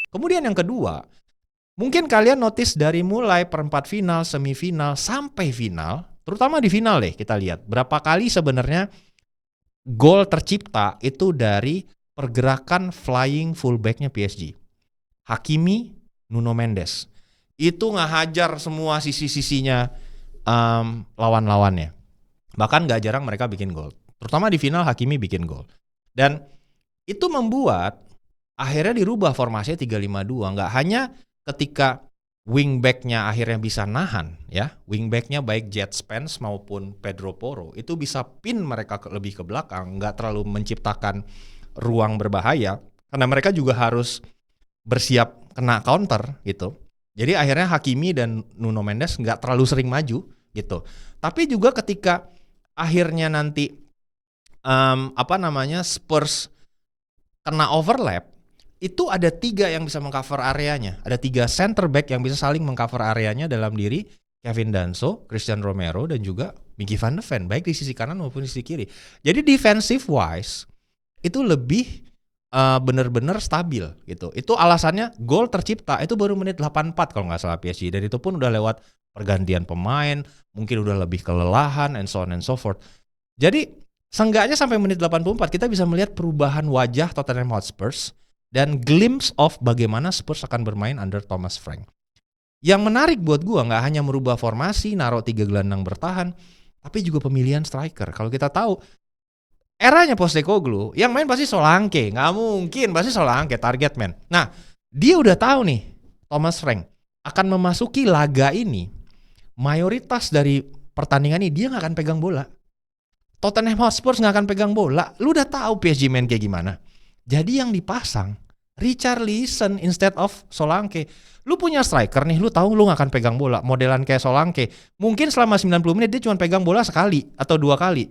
Kemudian yang kedua, mungkin kalian notice dari mulai perempat final, semifinal, sampai final, terutama di final deh kita lihat berapa kali sebenarnya gol tercipta itu dari pergerakan flying fullbacknya PSG. Hakimi, Nuno Mendes. Itu ngehajar semua sisi-sisinya lawan-lawannya. Bahkan gak jarang mereka bikin gol. Terutama di final Hakimi bikin gol. Dan itu membuat akhirnya dirubah formasinya 3-5-2. Gak hanya ketika wingbacknya akhirnya bisa nahan, ya, wingbacknya baik Jet Spence maupun Pedro Porro itu bisa pin mereka lebih ke belakang, nggak terlalu menciptakan ruang berbahaya karena mereka juga harus bersiap kena counter gitu. Jadi akhirnya Hakimi dan Nuno Mendes nggak terlalu sering maju gitu. Tapi juga ketika akhirnya nanti Spurs kena overlap, itu ada 3 yang bisa mengcover areanya. Ada 3 center back yang bisa saling mengcover areanya dalam diri Kevin Danso, Christian Romero, dan juga Mickey van de Ven, baik di sisi kanan maupun di sisi kiri. Jadi defensive wise itu lebih benar-benar stabil gitu. Itu alasannya gol tercipta itu baru menit 84 kalau nggak salah PSG. Dan itu pun udah lewat pergantian pemain, mungkin udah lebih kelelahan and so on and so forth. Jadi seenggaknya sampai menit 84 kita bisa melihat perubahan wajah Tottenham Hotspur dan glimpse of bagaimana Spurs akan bermain under Thomas Frank. Yang menarik buat gua nggak hanya merubah formasi, naruh 3 gelandang bertahan, tapi juga pemilihan striker. Kalau kita tahu eranya Postecoglou, yang main pasti Solanke, nggak mungkin pasti Solanke target man. Nah, dia udah tahu nih Thomas Frank akan memasuki laga ini, mayoritas dari pertandingan ini dia nggak akan pegang bola. Tottenham Hotspur nggak akan pegang bola. Lu udah tahu PSG main kayak gimana. Jadi yang dipasang Richarlison instead of Solanke. Lu punya striker nih, lu tahu lu gak akan pegang bola, modelan kayak Solanke. Mungkin selama 90 menit dia cuma pegang bola sekali atau 2 kali.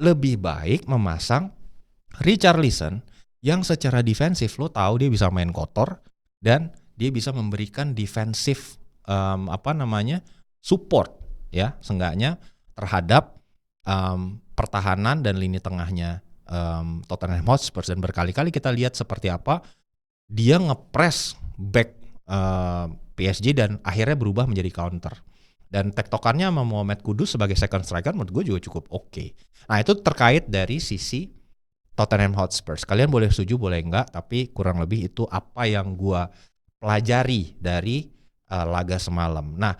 Lebih baik memasang Richarlison yang secara defensif lu tahu dia bisa main kotor dan dia bisa memberikan defensif support ya, seenggaknya terhadap pertahanan dan lini tengahnya Tottenham Hotspur. Dan berkali-kali kita lihat seperti apa dia ngepres back PSG dan akhirnya berubah menjadi counter. Dan tektokannya sama Mohamed Kudus sebagai second striker menurut gue juga cukup oke. Nah itu terkait dari sisi Tottenham Hotspur. Kalian boleh setuju boleh enggak, tapi kurang lebih itu apa yang gue pelajari dari laga semalam. Nah